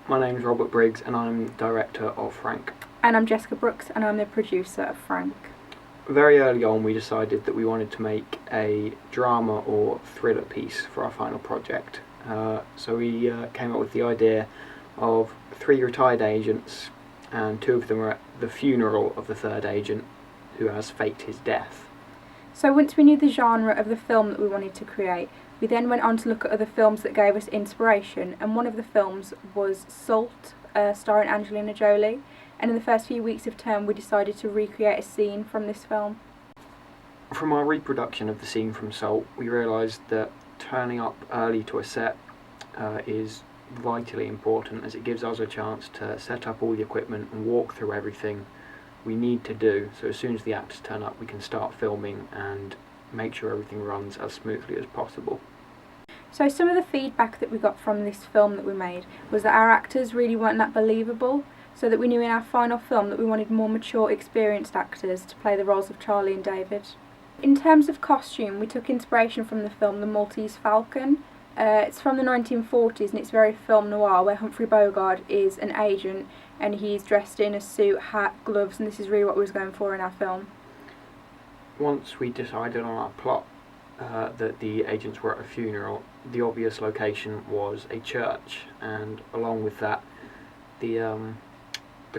My name is Robert Briggs and I'm director of Frank. And I'm Jessica Brooks and I'm the producer of Frank. Very early on we decided that we wanted to make a drama or thriller piece for our final project. So we came up with the idea of 3 retired agents, and 2 of them are at the funeral of the 3rd agent who has faked his death. So once we knew the genre of the film that we wanted to create, we then went on to look at other films that gave us inspiration, and one of the films was Salt, starring Angelina Jolie, and in the first few weeks of term we decided to recreate a scene from this film. From our reproduction of the scene from Salt, we realised that turning up early to a set is vitally important, as it gives us a chance to set up all the equipment and walk through everything we need to do, so as soon as the actors turn up we can start filming and make sure everything runs as smoothly as possible. So some of the feedback that we got from this film that we made was that our actors really weren't that believable, so that we knew in our final film that we wanted more mature, experienced actors to play the roles of Charlie and David. In terms of costume, we took inspiration from the film The Maltese Falcon. It's from the 1940s and it's very film noir, where Humphrey Bogart is an agent and he's dressed in a suit, hat, gloves, and this is really what we was going for in our film. Once we decided on our plot, that the agents were at a funeral, the obvious location was a church, and along with that, the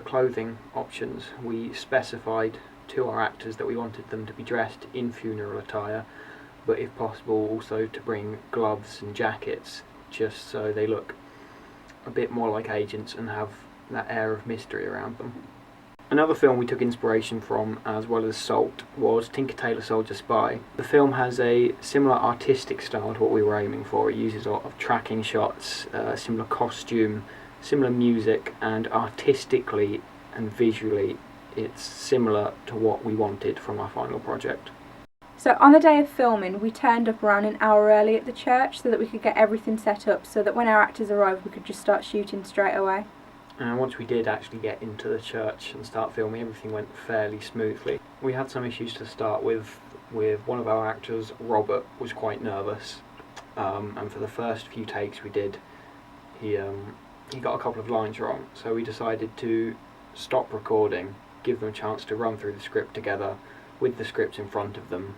clothing options. We specified to our actors that we wanted them to be dressed in funeral attire, but if possible also to bring gloves and jackets, just so they look a bit more like agents and have that air of mystery around them. Another film we took inspiration from, as well as Salt, was Tinker Tailor Soldier Spy. The film has a similar artistic style to what we were aiming for. It uses a lot of tracking shots, similar costume, similar music, and artistically and visually it's similar to what we wanted from our final project. So on the day of filming, we turned up around an hour early at the church so that we could get everything set up, so that when our actors arrived we could just start shooting straight away. And once we did actually get into the church and start filming, everything went fairly smoothly. We had some issues to start with one of our actors. Robert was quite nervous, and for the first few takes we did, he got a couple of lines wrong, so we decided to stop recording, give them a chance to run through the script together with the scripts in front of them,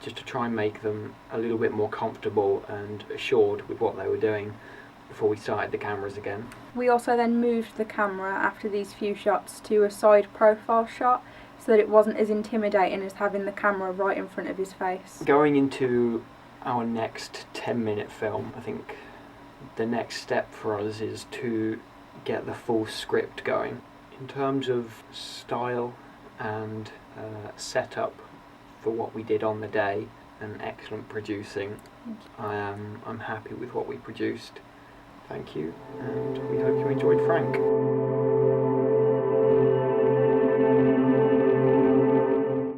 just to try and make them a little bit more comfortable and assured with what they were doing before we started the cameras again. We also then moved the camera after these few shots to a side profile shot so that it wasn't as intimidating as having the camera right in front of his face. Going into our next 10-minute film, I think the next step for us is to get the full script going. In terms of style and setup for what we did on the day and excellent producing, I'm happy with what we produced. Thank you, and we hope you enjoyed Frank.